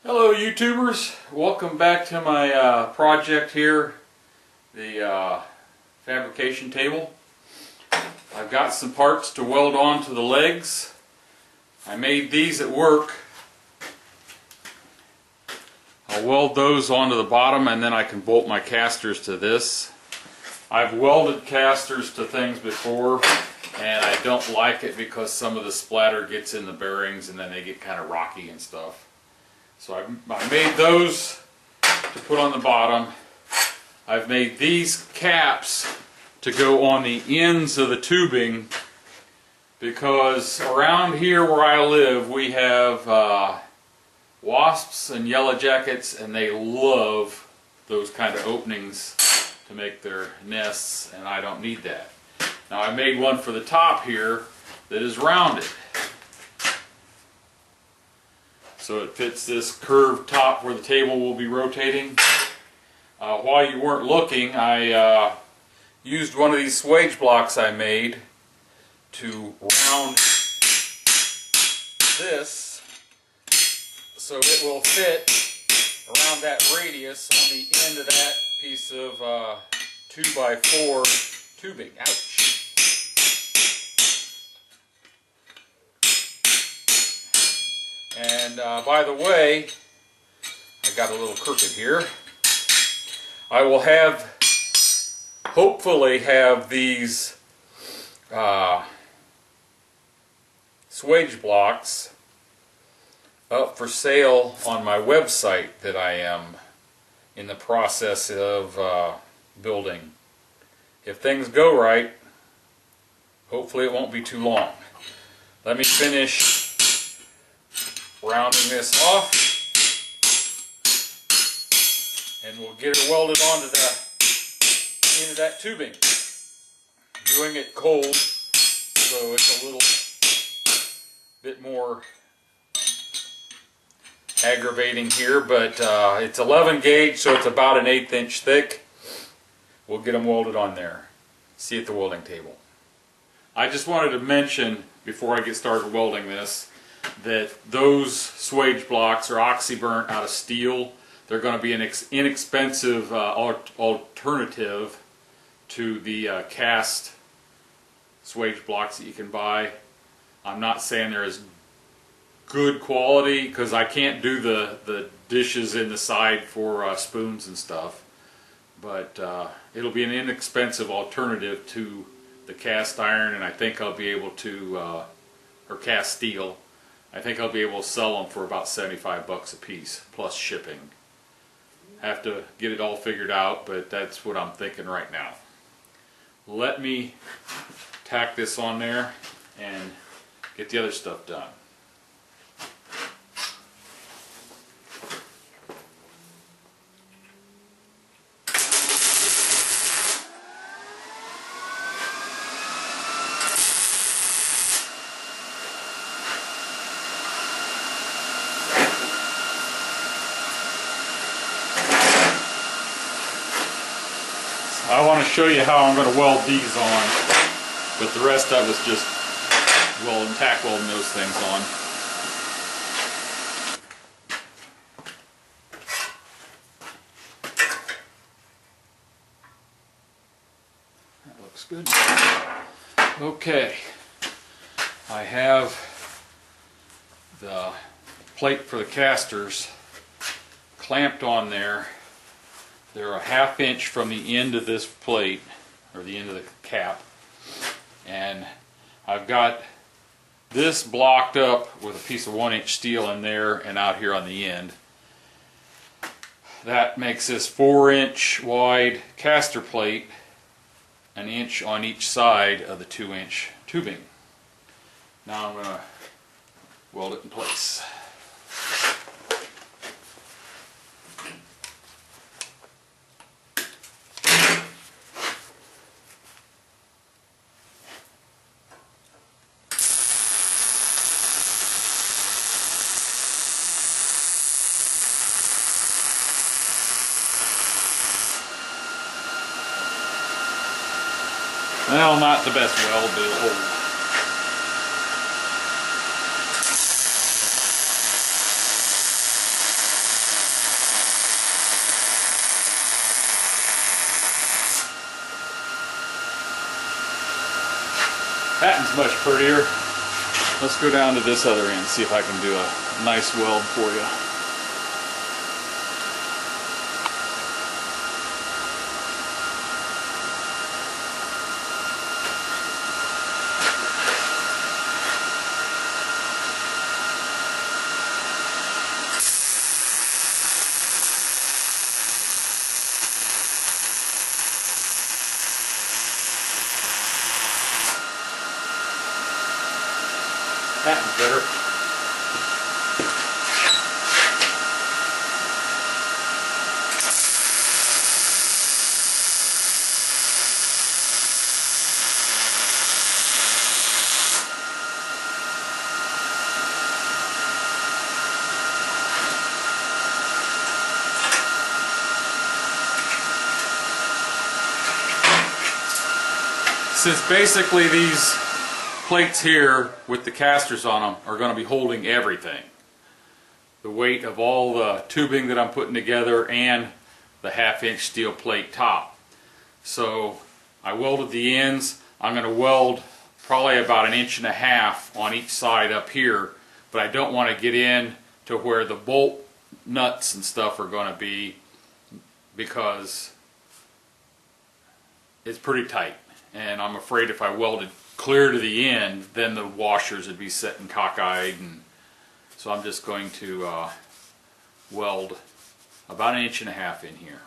Hello YouTubers, welcome back to my project here, the fabrication table. I've got some parts to weld onto the legs. I made these at work. I'll weld those onto the bottom and then I can bolt my casters to this. I've welded casters to things before and I don't like it because some of the splatter gets in the bearings and then they get kind of rocky and stuff. So I made those to put on the bottom. I've made these caps to go on the ends of the tubing because around here where I live we have wasps and yellow jackets, and they love those kind of openings to make their nests, and I don't need that. Now I made one for the top here that is rounded. So it fits this curved top where the table will be rotating. While you weren't looking, I used one of these swage blocks I made to round this so it will fit around that radius on the end of that piece of 2x4 tubing. Ouch! And by the way, I got a little crooked here. I will hopefully have these swage blocks up for sale on my website that I am in the process of building. If things go right, hopefully it won't be too long. Let me finish rounding this off and we'll get her welded onto the end of that tubing. Doing it cold, so it's a little bit more aggravating here, but it's 11 gauge, so it's about an 1/8 inch thick. We'll get them welded on there. See you at the welding table. I just wanted to mention before I get started welding this that those swage blocks are oxy-burnt out of steel. They're going to be an inexpensive alternative to the cast swage blocks that you can buy. I'm not saying they're as good quality because I can't do the dishes in the side for spoons and stuff, but it'll be an inexpensive alternative to the cast iron, and I think I'll be able to, or cast steel. I think I'll be able to sell them for about 75 bucks a piece, plus shipping. Have to get it all figured out, but that's what I'm thinking right now. Let me tack this on there and get the other stuff done. I want to show you how I'm going to weld these on, but the rest of it's just tack welding those things on. That looks good. Okay, I have the plate for the casters clamped on there. They're a 1/2 inch from the end of this plate, or the end of the cap, and I've got this blocked up with a piece of 1 inch steel in there and out here on the end. That makes this 4 inch wide caster plate, 1 inch on each side of the 2 inch tubing. Now I'm going to weld it in place. Well, not the best weld, but it'll hold. end's much prettier. Let's go down to this other end, see if I can do a nice weld for you. That's better. Since basically these plates here with the casters on them are going to be holding everything, the weight of all the tubing that I'm putting together and the 1/2 inch steel plate top. So I welded the ends. I'm going to weld probably about 1.5 inches on each side up here, but I don't want to get in to where the bolt nuts and stuff are going to be, because it's pretty tight, and I'm afraid if I welded clear to the end, then the washers would be sitting cockeyed, and so I'm just going to weld about 1.5 inches in here.